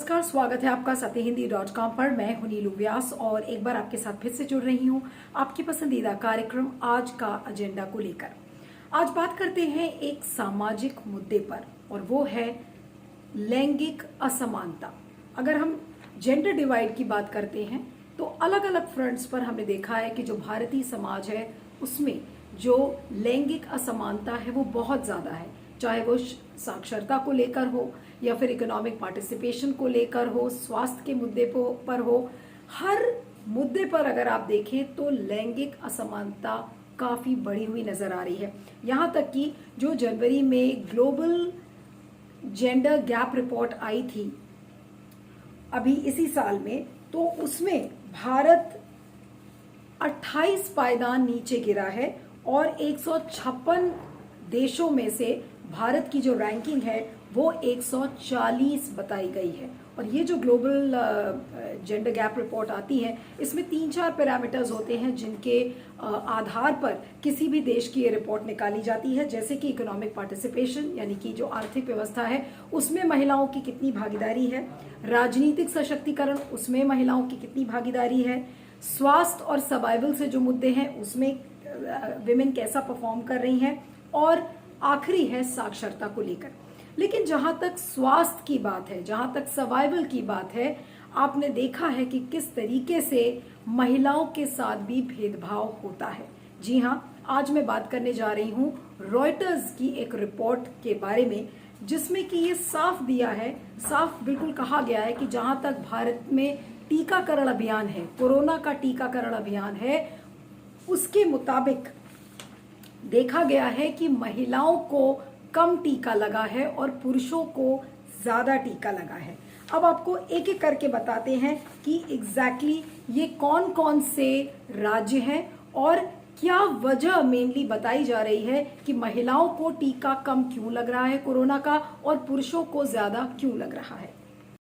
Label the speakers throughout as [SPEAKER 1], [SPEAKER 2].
[SPEAKER 1] नमस्कार, स्वागत है आपका सत्यहिंदी.com पर। मैं हूं नीलू व्यास और एक बार आपके साथ फिर से जुड़ रही हूं आपकी पसंदीदा कार्यक्रम आज का एजेंडा को लेकर। आज बात करते हैं एक सामाजिक मुद्दे पर और वो है लैंगिक असमानता। अगर हम जेंडर डिवाइड की बात करते हैं तो अलग अलग फ्रंट्स पर हमने देखा है कि जो भारतीय समाज है उसमें जो लैंगिक असमानता है वो बहुत ज़्यादा है, चाहे वो साक्षरता को लेकर हो या फिर इकोनॉमिक पार्टिसिपेशन को लेकर हो, स्वास्थ्य के मुद्दे पर हो। हर मुद्दे पर अगर आप देखें तो लैंगिक असमानता काफ़ी बढ़ी हुई नज़र आ रही है। यहाँ तक कि जो जनवरी में ग्लोबल जेंडर गैप रिपोर्ट आई थी अभी इसी साल में, तो उसमें भारत 28 पायदान नीचे गिरा है और 156 देशों में से भारत की जो रैंकिंग है वो 140 बताई गई है। और ये जो ग्लोबल जेंडर गैप रिपोर्ट आती है इसमें 3-4 पैरामीटर्स होते हैं जिनके आधार पर किसी भी देश की ये रिपोर्ट निकाली जाती है, जैसे कि इकोनॉमिक पार्टिसिपेशन यानी कि जो आर्थिक व्यवस्था है उसमें महिलाओं की कितनी भागीदारी है, राजनीतिक सशक्तिकरण उसमें महिलाओं की कितनी भागीदारी है, स्वास्थ्य और सर्वाइवल से जो मुद्दे हैं उसमें विमेन कैसा परफॉर्म कर रही हैं, और आखिरी है साक्षरता को लेकर। लेकिन जहां तक स्वास्थ्य की बात है, जहां तक सर्वाइवल की बात है, आपने देखा है कि किस तरीके से महिलाओं के साथ भी भेदभाव होता है। जी हां, आज मैं बात करने जा रही हूं रॉयटर्स की एक रिपोर्ट के बारे में, जिसमें कि ये साफ दिया है, साफ बिल्कुल कहा गया है कि जहां तक भारत में टीकाकरण अभियान है, कोरोना का टीकाकरण अभियान है, उसके मुताबिक देखा गया है कि महिलाओं को कम टीका लगा है और पुरुषों को ज्यादा टीका लगा है। अब आपको एक एक करके बताते हैं कि एग्जैक्टली ये कौन कौन से राज्य हैं और क्या वजह मेनली बताई जा रही है कि महिलाओं को टीका कम क्यों लग रहा है कोरोना का और पुरुषों को ज्यादा क्यों लग रहा है।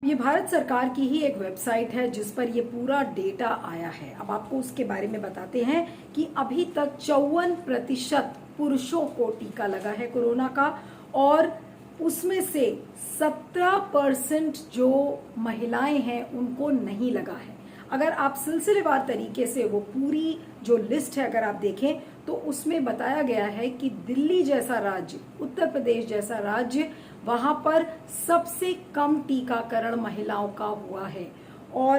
[SPEAKER 1] ये भारत सरकार की ही एक वेबसाइट है जिस पर ये पूरा डेटा आया है। अब आपको उसके बारे में बताते हैं कि अभी तक 54% पुरुषों को टीका लगा है कोरोना का और उसमें से 17% जो महिलाएं हैं उनको नहीं लगा है। अगर आप सिलसिलेवार तरीके से वो पूरी जो लिस्ट है अगर आप देखें तो उसमें बताया गया है कि दिल्ली जैसा राज्य, उत्तर प्रदेश जैसा राज्य, वहां पर सबसे कम टीकाकरण महिलाओं का हुआ है। और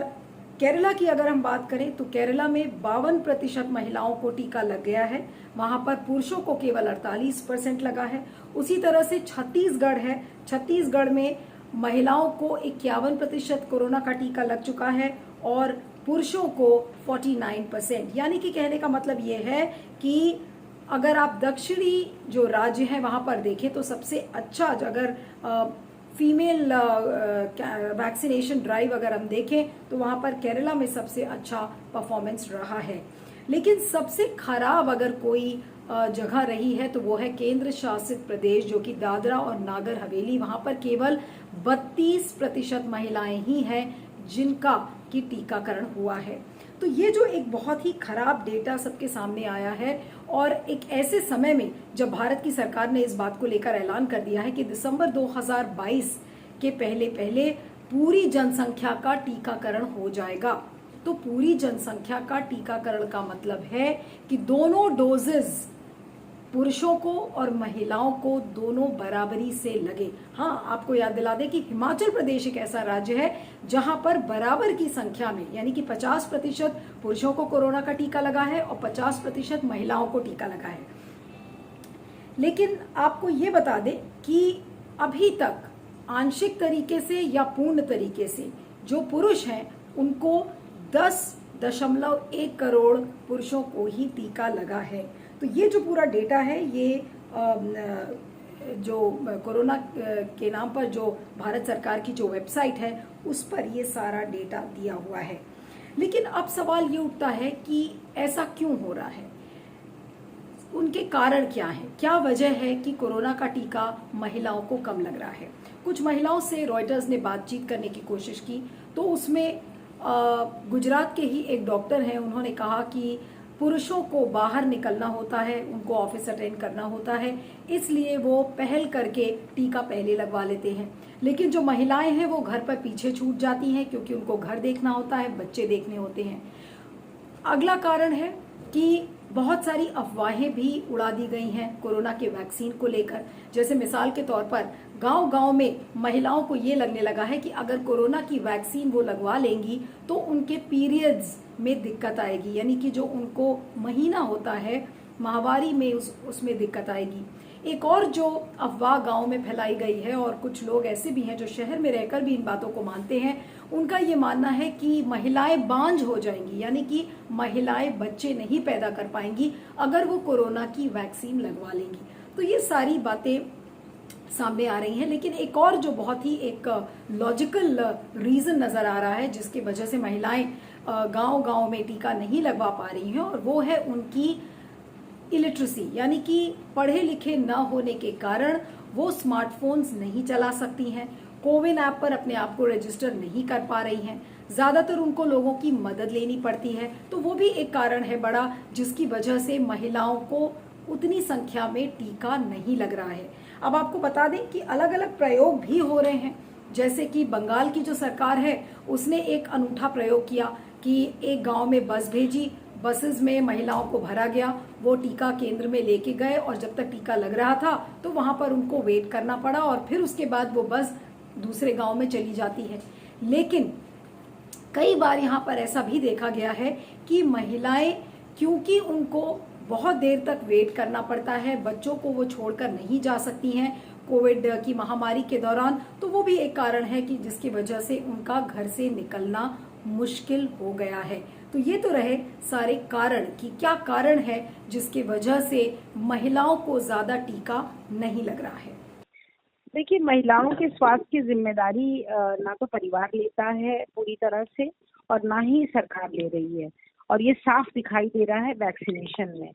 [SPEAKER 1] केरला की अगर हम बात करें तो केरला में 52% महिलाओं को टीका लग गया है, वहां पर पुरुषों को केवल 48% लगा है। उसी तरह से छत्तीसगढ़ है, छत्तीसगढ़ में महिलाओं को 51% कोरोना का टीका लग चुका है और पुरुषों को 49%। यानी कि कहने का मतलब ये है कि अगर आप दक्षिणी जो राज्य हैं वहां पर देखें तो सबसे अच्छा, अगर फीमेल वैक्सीनेशन ड्राइव अगर हम देखें तो वहां पर केरला में सबसे अच्छा परफॉर्मेंस रहा है। लेकिन सबसे खराब अगर कोई जगह रही है तो वो है केंद्र शासित प्रदेश, जो कि दादरा और नागर हवेली। वहां पर केवल 32% महिलाएं ही हैं जिनका कि टीकाकरण हुआ है। तो ये जो एक बहुत ही खराब डेटा सबके सामने आया है और एक ऐसे समय में जब भारत की सरकार ने इस बात को लेकर ऐलान कर दिया है कि दिसंबर 2022 के पहले पहले पूरी जनसंख्या का टीकाकरण हो जाएगा। तो पूरी जनसंख्या का टीकाकरण का मतलब है कि दोनों डोजेस पुरुषों को और महिलाओं को दोनों बराबरी से लगे। हाँ, आपको याद दिला दें कि हिमाचल प्रदेश एक ऐसा राज्य है जहां पर बराबर की संख्या में, यानी कि 50% पुरुषों को कोरोना का टीका लगा है और 50% महिलाओं को टीका लगा है। लेकिन आपको ये बता दें कि अभी तक आंशिक तरीके से या पूर्ण तरीके से जो पुरुष हैं उनको 10.1 करोड़ पुरुषों को ही टीका लगा है। तो ये जो पूरा डेटा है ये जो कोरोना के नाम पर जो भारत सरकार की जो वेबसाइट है उस पर ये सारा डेटा दिया हुआ है। लेकिन अब सवाल ये उठता है कि ऐसा क्यों हो रहा है, उनके कारण क्या है, क्या वजह है कि कोरोना का टीका महिलाओं को कम लग रहा है। कुछ महिलाओं से रॉयटर्स ने बातचीत करने की कोशिश की तो उसमें गुजरात के ही एक डॉक्टर हैं, उन्होंने कहा कि पुरुषों को बाहर निकलना होता है, उनको ऑफिस अटेंड करना होता है, इसलिए वो पहल करके टीका पहले लगवा लेते हैं। लेकिन जो महिलाएं हैं वो घर पर पीछे छूट जाती हैं, क्योंकि उनको घर देखना होता है, बच्चे देखने होते हैं। अगला कारण है कि बहुत सारी अफवाहें भी उड़ा दी गई हैं कोरोना के वैक्सीन को लेकर। जैसे मिसाल के तौर पर गांव-गांव में महिलाओं को ये लगने लगा है कि अगर कोरोना की वैक्सीन वो लगवा लेंगी तो उनके पीरियड्स में दिक्कत आएगी, यानी कि जो उनको महीना होता है माहवारी में उसमें दिक्कत आएगी। एक और जो अफवाह गांव में फैलाई गई है, और कुछ लोग ऐसे भी हैं जो शहर में रहकर भी इन बातों को मानते हैं, उनका ये मानना है कि महिलाएं बांझ हो जाएंगी, यानी कि महिलाएं बच्चे नहीं पैदा कर पाएंगी अगर वो कोरोना की वैक्सीन लगवा लेंगी। तो ये सारी बातें सामने आ रही हैं। लेकिन एक और जो बहुत ही एक लॉजिकल रीजन नजर आ रहा है जिसकी वजह से महिलाएं गांव-गांव में टीका नहीं लगवा पा रही हैं, और वो है उनकी इलिटरेसी, यानी कि पढ़े लिखे न होने के कारण वो स्मार्टफोन्स नहीं चला सकती हैं, कोविन ऐप पर अपने आप को रजिस्टर नहीं कर पा रही हैं, ज्यादातर उनको लोगों की मदद लेनी पड़ती है। तो वो भी एक कारण है बड़ा, जिसकी वजह से महिलाओं को उतनी संख्या में टीका नहीं लग रहा है। अब आपको बता दें कि अलग अलग प्रयोग भी हो रहे हैं। जैसे कि बंगाल की जो सरकार है उसने एक अनूठा प्रयोग किया कि एक गांव में बस भेजी, बसेस में महिलाओं को भरा गया, वो टीका केंद्र में लेके गए, और जब तक टीका लग रहा था तो वहां पर उनको वेट करना पड़ा, और फिर उसके बाद वो बस दूसरे गांव में चली जाती है। लेकिन कई बार यहाँ पर ऐसा भी देखा गया है कि महिलाएं, क्योंकि उनको बहुत देर तक वेट करना पड़ता है, बच्चों को वो छोड़कर नहीं जा सकती हैं कोविड की महामारी के दौरान, तो वो भी एक कारण है कि जिसकी वजह से उनका घर से निकलना मुश्किल हो गया है। तो ये तो रहे सारे कारण कि क्या कारण है जिसकी वजह से महिलाओं को ज्यादा टीका नहीं लग रहा है।
[SPEAKER 2] देखिए, महिलाओं के स्वास्थ्य की जिम्मेदारी ना तो परिवार लेता है पूरी तरह से, और ना ही सरकार ले रही है, और ये साफ दिखाई दे रहा है वैक्सीनेशन में।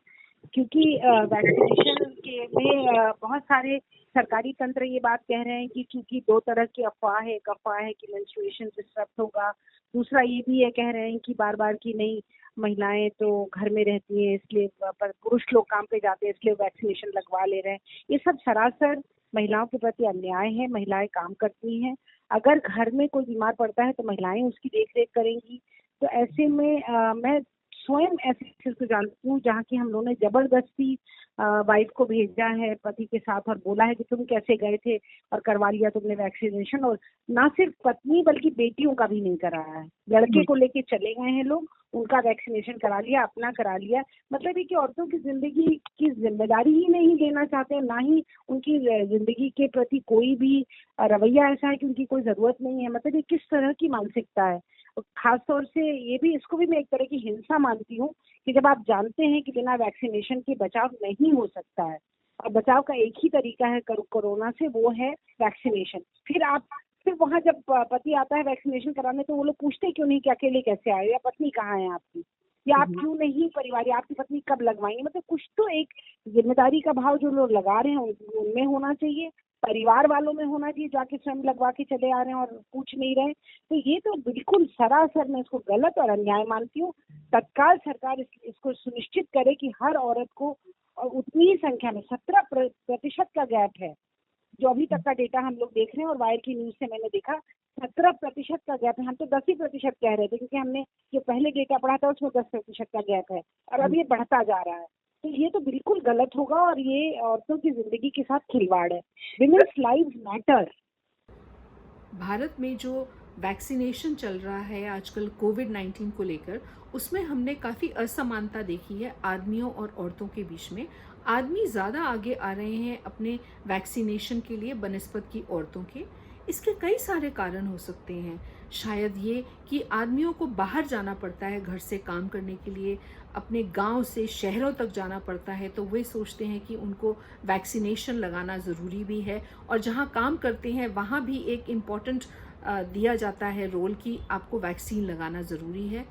[SPEAKER 2] क्योंकि वैक्सीनेशन के में बहुत सारे सरकारी तंत्र ये बात कह रहे हैं कि क्योंकि दो तरह की अफवाह है, एक अफवाह है कि मेंस्ट्रुएशन डिस्टर्ब होगा, दूसरा ये भी है कह रहे हैं कि बार बार की नहीं, महिलाएं तो घर में रहती हैं इसलिए, पर पुरुष लोग काम पे जाते हैं इसलिए वैक्सीनेशन लगवा ले रहे हैं। ये सब सरासर महिलाओं के प्रति अन्याय है। महिलाएं काम करती हैं, अगर घर में कोई बीमार पड़ता है तो महिलाएं उसकी देख रेख करेंगी। तो ऐसे में मैं स्वयं ऐसे केसेस को जानती हूँ जहाँ की हम लोगों ने जबरदस्ती वाइफ को भेजा है पति के साथ, और बोला है कि तुम कैसे गए थे और करवा लिया तुमने वैक्सीनेशन। और ना सिर्फ पत्नी बल्कि बेटियों का भी नहीं कराया है, लड़के को लेके चले गए हैं लोग, उनका वैक्सीनेशन करा लिया, अपना करा लिया। मतलब ये कि औरतों की जिंदगी की जिम्मेदारी ही नहीं लेना चाहते हैं, ना ही उनकी जिंदगी के प्रति कोई भी रवैया ऐसा है कि उनकी कोई जरूरत नहीं है। मतलब ये किस तरह की मानसिकता है। खास तौर से ये भी, इसको भी मैं एक तरह की हिंसा मानती हूँ कि जब आप जानते हैं कि बिना वैक्सीनेशन के बचाव नहीं हो सकता है, और बचाव का एक ही तरीका है कोरोना से, वो है वैक्सीनेशन। फिर वहाँ जब पति आता है वैक्सीनेशन कराने तो वो लोग पूछते क्यों नहीं कि अकेले कैसे आए, या पत्नी कहाँ है आपकी, या आप क्यों नहीं परिवार, या आपकी पत्नी कब लगवाएंगे। मतलब कुछ तो एक जिम्मेदारी का भाव जो लोग लगा रहे हैं उनमें होना चाहिए, परिवार वालों में होना चाहिए, जाके स्वयं लगवा के चले आ रहे हैं और पूछ नहीं रहे। तो ये तो बिल्कुल सरासर मैं इसको गलत और अन्याय मानती हूँ। तत्काल सरकार इसको सुनिश्चित करे कि हर औरत को उतनी ही संख्या में 17% का गैप है जो अभी तक का डेटा हम लोग देख रहे हैं, और वायर की न्यूज से मैंने देखा 17% का गैप है। हम तो 10% कह रहे थे, क्योंकि हमने जो पहले डेटा पढ़ा था उसमें 10% का गैप है, और अब ये बढ़ता जा रहा है। तो ये तो बिल्कुल गलत होगा, और ये औरतों की जिंदगी के साथ खिलवाड़ है। Women's lives matter.
[SPEAKER 3] भारत में जो वैक्सीनेशन चल रहा है आजकल कोविड-19 को लेकर, उसमें हमने काफ़ी असमानता देखी है आदमियों और औरतों के बीच में। आदमी ज़्यादा आगे आ रहे हैं अपने वैक्सीनेशन के लिए बनिस्बत की औरतों के। इसके कई सारे कारण हो सकते हैं। शायद ये कि आदमियों को बाहर जाना पड़ता है घर से काम करने के लिए, अपने गांव से शहरों तक जाना पड़ता है, तो वे सोचते हैं कि उनको वैक्सीनेशन लगाना ज़रूरी भी है। और जहां काम करते हैं वहां भी एक इम्पॉर्टेंट दिया जाता है रोल कि आपको वैक्सीन लगाना ज़रूरी है।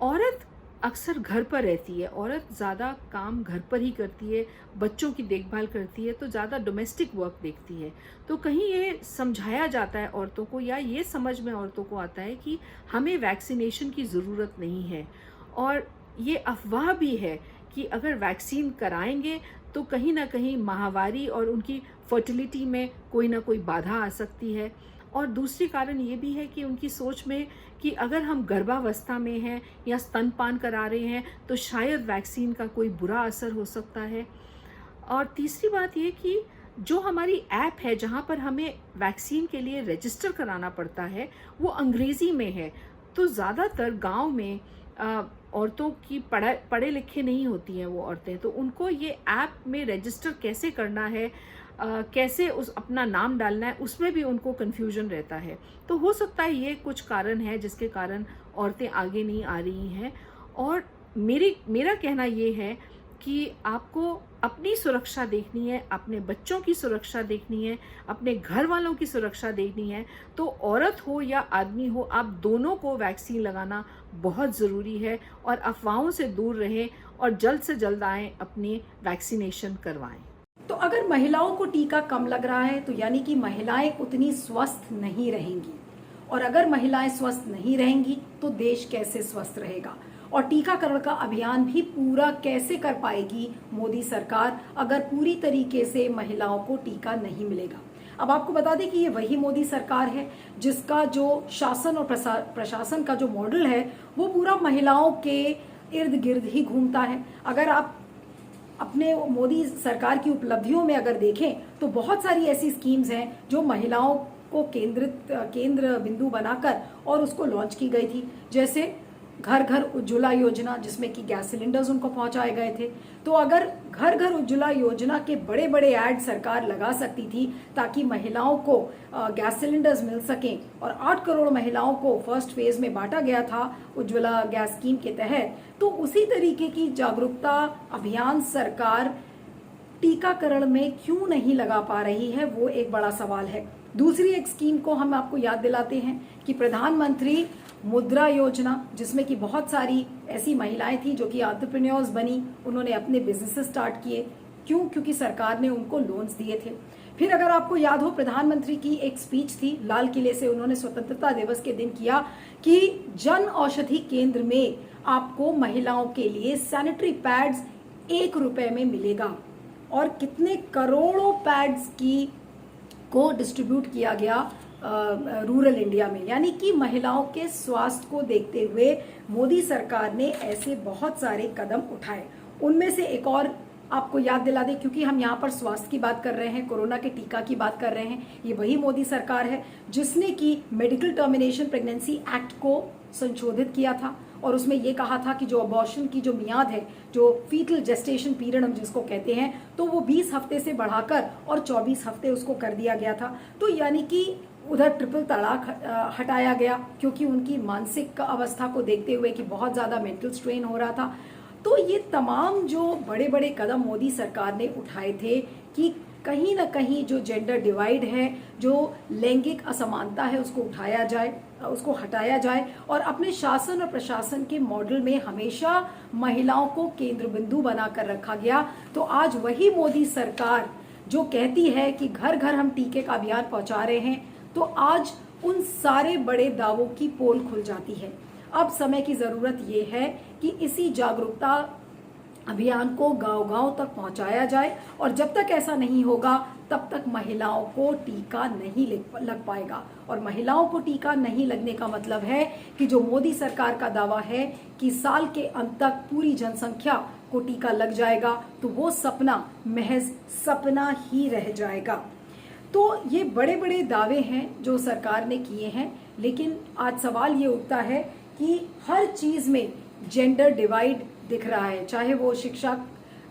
[SPEAKER 3] औरत अक्सर घर पर रहती है, औरत ज़्यादा काम घर पर ही करती है, बच्चों की देखभाल करती है, तो ज़्यादा डोमेस्टिक वर्क देखती है। तो कहीं ये समझाया जाता है औरतों को, या ये समझ में औरतों को आता है कि हमें वैक्सीनेशन की ज़रूरत नहीं है। और ये अफवाह भी है कि अगर वैक्सीन कराएंगे तो कहीं ना कहीं माहवारी और उनकी फर्टिलिटी में कोई ना कोई बाधा आ सकती है। और दूसरी कारण ये भी है कि उनकी सोच में कि अगर हम गर्भावस्था में हैं या स्तनपान करा रहे हैं तो शायद वैक्सीन का कोई बुरा असर हो सकता है। और तीसरी बात ये कि जो हमारी ऐप है जहाँ पर हमें वैक्सीन के लिए रजिस्टर कराना पड़ता है वो अंग्रेज़ी में है, तो ज़्यादातर गांव में औरतों की पढ़े लिखे नहीं होती हैं वो औरतें, तो उनको ये ऐप में रजिस्टर कैसे करना है, कैसे उस अपना नाम डालना है, उसमें भी उनको कन्फ्यूजन रहता है। तो हो सकता है ये कुछ कारण है जिसके कारण औरतें आगे नहीं आ रही हैं। और मेरा कहना ये है कि आपको अपनी सुरक्षा देखनी है, अपने बच्चों की सुरक्षा देखनी है, अपने घर वालों की सुरक्षा देखनी है, तो औरत हो या आदमी हो आप दोनों को वैक्सीन लगाना बहुत ज़रूरी है। और अफवाहों से दूर रहें और जल्द से जल्द आएँ अपनी वैक्सीनेशन करवाएं।
[SPEAKER 1] तो अगर महिलाओं को टीका कम लग रहा है तो यानी कि महिलाएं उतनी स्वस्थ नहीं रहेंगी, और अगर महिलाएं स्वस्थ नहीं रहेंगी तो देश कैसे स्वस्थ रहेगा, और टीकाकरण का अभियान भी पूरा कैसे कर पाएगी मोदी सरकार अगर पूरी तरीके से महिलाओं को टीका नहीं मिलेगा। अब आपको बता दें कि ये वही मोदी सरकार है जिसका जो शासन और प्रशासन का जो मॉडल है वो पूरा महिलाओं के इर्द गिर्द ही घूमता है। अगर आप अपने मोदी सरकार की उपलब्धियों में अगर देखें तो बहुत सारी ऐसी स्कीम्स हैं जो महिलाओं को केंद्र बिंदु बनाकर और उसको लॉन्च की गई थी, जैसे घर घर उज्ज्वला योजना जिसमें कि गैस सिलेंडर्स उनको पहुंचाए गए थे। तो अगर घर घर उज्ज्वला योजना के बड़े बड़े ऐड सरकार लगा सकती थी ताकि महिलाओं को गैस सिलेंडर्स मिल सकें, और 8 करोड़ महिलाओं को फर्स्ट फेज में बांटा गया था उज्ज्वला गैस स्कीम के तहत, तो उसी तरीके की जागरूकता अभियान सरकार टीकाकरण में क्यों नहीं लगा पा रही है, वो एक बड़ा सवाल है। दूसरी एक स्कीम को हम आपको याद दिलाते हैं कि प्रधानमंत्री मुद्रा योजना, जिसमें कि बहुत सारी ऐसी महिलाएं थी जो कि एंटरप्रेन्योर्स बनी, उन्होंने अपने बिजनेसेस स्टार्ट किए। क्यों? क्योंकि सरकार ने उनको लोन्स दिए थे। फिर अगर आपको याद हो, प्रधानमंत्री की एक स्पीच थी लाल किले से, उन्होंने स्वतंत्रता दिवस के दिन किया कि जन औषधि केंद्र में आपको महिलाओं के लिए सैनिटरी पैड्स 1 रुपए में मिलेगा, और कितने करोड़ों पैड्स को डिस्ट्रीब्यूट किया गया रूरल इंडिया में। यानी कि महिलाओं के स्वास्थ्य को देखते हुए मोदी सरकार ने ऐसे बहुत सारे कदम उठाए। उनमें से एक और आपको याद दिला दें, क्योंकि हम यहाँ पर स्वास्थ्य की बात कर रहे हैं, कोरोना के टीका की बात कर रहे हैं, ये वही मोदी सरकार है जिसने की मेडिकल टर्मिनेशन प्रेगनेंसी एक्ट को संशोधित किया था, और उसमें ये कहा था कि जो अबॉर्शन की जो मियाद है, जो फीटल जेस्टेशन पीरियड हम जिसको कहते हैं, तो वो 20 हफ्ते से बढ़ाकर और 24 हफ्ते उसको कर दिया गया था। तो यानी कि उधर ट्रिपल तलाक हटाया गया, क्योंकि उनकी मानसिक अवस्था को देखते हुए कि बहुत ज्यादा मेंटल स्ट्रेन हो रहा था। तो ये तमाम जो बड़े बड़े कदम मोदी सरकार ने उठाए थे कि कहीं ना कहीं जो जेंडर डिवाइड है, जो लैंगिक असमानता है, उसको उठाया जाए, उसको हटाया जाए, और अपने शासन और प्रशासन के मॉडल में हमेशा महिलाओं को केंद्र बिंदु बनाकर रखा गया। तो आज वही मोदी सरकार जो कहती है कि घर घर हम टीके का अभियान पहुंचा रहे हैं, तो आज उन सारे बड़े दावों की पोल खुल जाती है। अब समय की जरूरत ये है कि इसी जागरूकता अभियान को गांव-गांव तक पहुंचाया जाए, और जब तक ऐसा नहीं होगा तब तक महिलाओं को टीका नहीं लग पाएगा। और महिलाओं को टीका नहीं लगने का मतलब है कि जो मोदी सरकार का दावा है कि साल के अंत तक पूरी जनसंख्या को टीका लग जाएगा, तो वो सपना महज सपना ही रह जाएगा। तो ये बड़े बड़े दावे हैं जो सरकार ने किए हैं, लेकिन आज सवाल ये उठता है कि हर चीज में जेंडर डिवाइड दिख रहा है, चाहे वो शिक्षा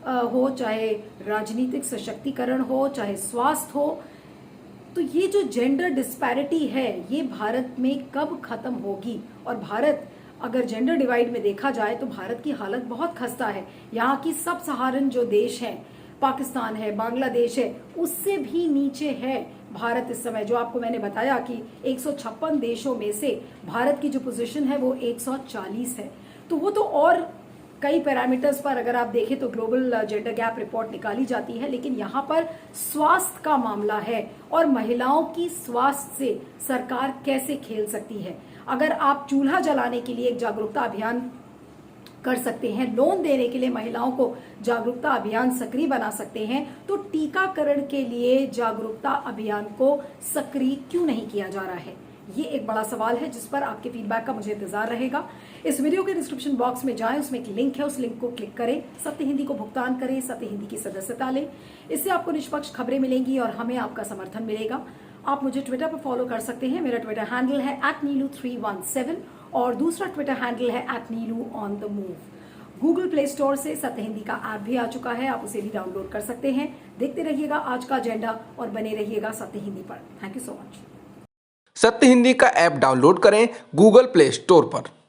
[SPEAKER 1] हो, चाहे राजनीतिक सशक्तिकरण हो, चाहे स्वास्थ्य हो। तो ये जो जेंडर डिस्पैरिटी है ये भारत में कब खत्म होगी? और भारत अगर जेंडर डिवाइड में देखा जाए तो भारत की हालत बहुत खस्ता है। यहाँ की सब सहारन जो देश है, पाकिस्तान है, बांग्लादेश है, उससे भी नीचे है भारत इस समय। जो आपको मैंने बताया कि 156 देशों में से भारत की जो पोजीशन है वो 140 है। तो वो तो और कई पैरामीटर्स पर अगर आप देखें तो ग्लोबल जेंडर गैप रिपोर्ट निकाली जाती है, लेकिन यहाँ पर स्वास्थ्य का मामला है, और महिलाओं की स्वास्थ्य से सरकार कैसे खेल सकती है। अगर आप चूल्हा जलाने के लिए एक जागरूकता अभियान कर सकते हैं, लोन देने के लिए महिलाओं को जागरूकता अभियान सक्रिय बना सकते हैं, तो टीकाकरण के लिए जागरूकता अभियान को सक्रिय क्यों नहीं किया जा रहा है? ये एक बड़ा सवाल है जिस पर आपके फीडबैक का मुझे इंतजार रहेगा। इस वीडियो के डिस्क्रिप्शन बॉक्स में जाएं, उसमें एक लिंक है, उस लिंक को क्लिक करें, सत्य हिंदी को भुगतान करें, सत्य हिंदी की सदस्यता लें। इससे आपको निष्पक्ष खबरें मिलेंगी और हमें आपका समर्थन मिलेगा। आप मुझे ट्विटर पर फॉलो कर सकते हैं। मेरा ट्विटर हैंडल है @neelu317 और दूसरा ट्विटर हैंडल है @neelu_on_the_move। गूगल प्ले स्टोर से सत्य हिंदी का ऐप भी आ चुका है, आप उसे भी डाउनलोड कर सकते हैं। देखते रहिएगा आज का एजेंडा और बने रहिएगा सत्य हिंदी पर। Thank you so much.
[SPEAKER 4] सत्य हिंदी का ऐप डाउनलोड करें गूगल प्ले स्टोर पर।